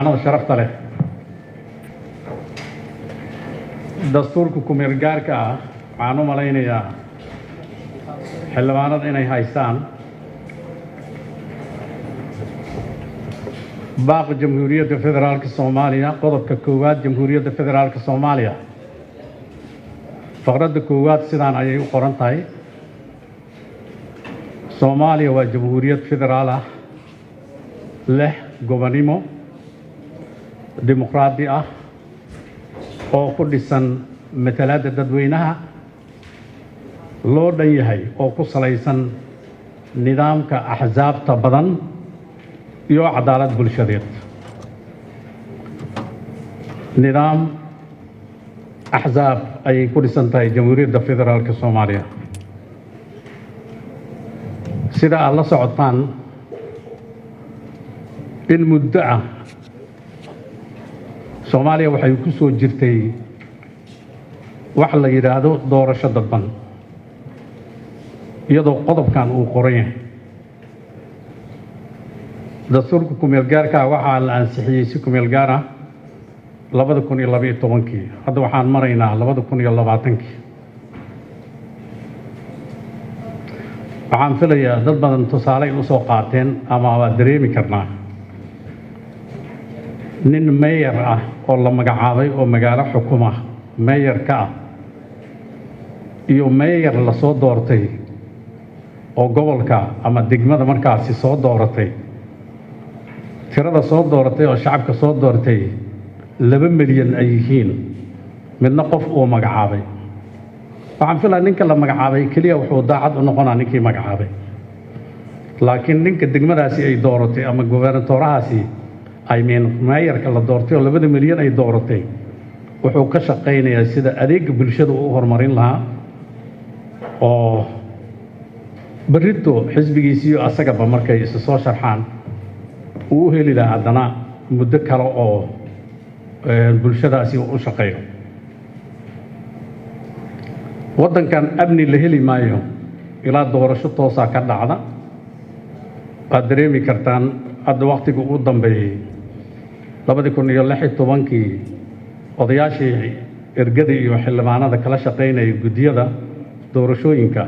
أنا شرفت له dastuurka ku-meel gaarka ah waxaan u malaynayaa xildhibaanada inay haystaan baaqa jamhuuriyadda federaalka Soomaaliya qodobka koowaad jamhuuriyadda federaalka Soomaaliya faqradda koowaad sidaan ayay u qoran tahay Soomaaliya waa jamhuuriyad federaal ah leh gobonimo dimuqraadi ah oo ku dhisan matalaadda dadweynaha loo dhan yahay oo ku salaysan nidaamka axsaabta badan iyo cadaalad bulshadeed nidaam axsaab ayay ku dhisan tahay jamhuuriyadda federaalka Soomaaliya sida aad la socotaan in muddo ah Soomaaliya waxay ku soo jirtay wax la yiraahdo doorasho dadban iyadoo qodobkan uu qoran yahay dastuurka ku-meel gaarka waxaa la ansixiyay si ku-meel gaar ah 2012 hadda waxaan maraynaa 2020 waxaan filayaa dad badan tusaale u soo qaateen ama waa dareemi karnaa nin mayor ah oo la magacaabay oo magaalo xukuma mayor ka ah iyo mayor la soo doortay oo gobolka ama degmada markaasi soo dooratay tirada soo dooratay oo shacabka soo doortay 2 milyan ay yihiin midna qof uu magacaabay waxaan filayaa ninka la magacaabay kaliya wuxuu daacad u noqonaa ninkii magacaabay laakiin ninka degmadaasi ay dooratay ama gobernatorahaasi mayorka la doortay oo 2 milyan ay dooratay wuxuu ka shaqeynayaa sida adeeg bulshada uu horumarin lahaa oo barito xisbigiisa asagaba markay isu soo sharxaan uu heli lahaa haddana muddo kale oo bulshadaasi u shaqeeyo waddankan amni la heli maayo ilaa doorasho toosa ka dhacda waad dareemi kartaan hadda waqtiga ugu dambeeyay 2016 odayaashii ergada iyo xildhibaanada kala shaqeynaya guddiyada doorashooyinka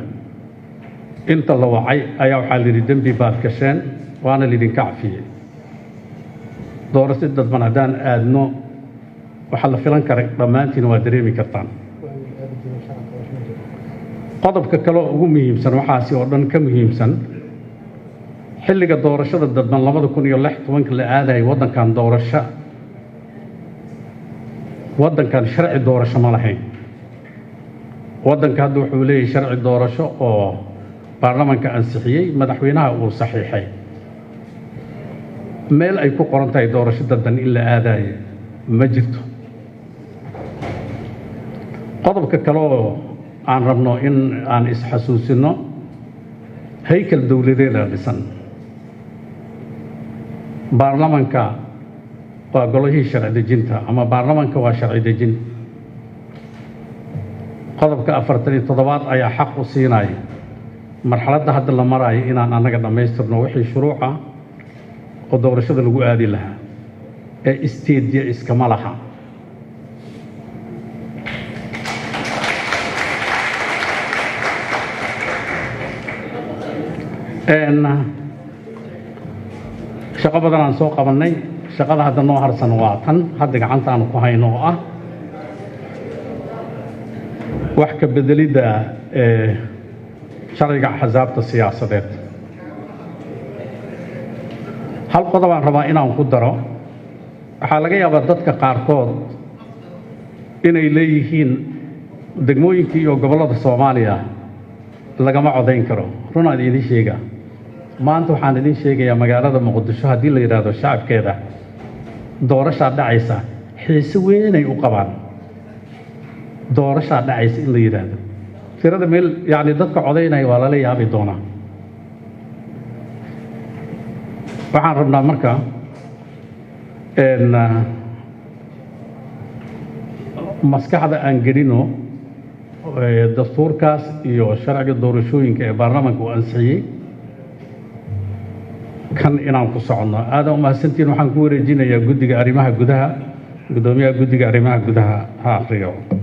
inta la wacay ayaa waxaa la yidhi dembi baad gasheen waana lidinka cafiyey doorasho dadban haddaan aadno waxaa la filan karay dhammaantiin waa dareemi kartaan qodobka kale ugu muhiimsan waxaasi oo dhan ka muhiimsan xilliga doorashada dadban 2016 la aaday waddankan sharci doorasho ma lahayn waddanka hadda wuxuu leeyahay sharci doorasho oo baarlamaanka ansixiyay madaxweynaha uu saxiixay meel ay ku qoran tahay doorasho dadban in la aaday ma jirto qodobka kale oo aan rabno in aan isxasuusino haykal dawladeed dhisan baarlamaanka waa golihii sharci dejinta ama baarlamaanka waa sharci dejin qodobka 47 ayaa xaq u siinaya marxaladda hadda la marayo inaan anaga dhamaystirno wixii shuruuc ah oo doorashada lagu aadi lahaa ee isteedya iskama laha shaqo badan aan soo qabanay shaqada hadda noo harsan waa tan hadda gacanta aan ku hayno oo ah wax ka bedelidda sharciga axsaabta siyaasadeed hal qodob aan rabaa inaan ku daro waxaa laga yaabaa dadka qaarkood inay leeyihiin degmooyinkii iyo gobollada Soomaaliya lagama codayn karo runaan idin sheegaa maanta waxaan idin sheegayaa magaalada Muqdisho haddii la yiraahdo shacabkeeda doorashaa dhacaysa xiise weynay u qabaan doorashaa dhacaysa in la yiraahdo tirada meel yani dadka codaynaya waa lala yaabi doonaa waxaan rabnaa marka maskaxda aan gelino dastuurkaas iyo sharciga doorashooyinka ee baarlamaanka uu ansixiyey kan inaan ku socono aad u mahadsantiin waxaan ku wareejinayaa guddiga arrimaha gudaha gudoomiyaha guddiga arrimaha gudaha ha akhriyo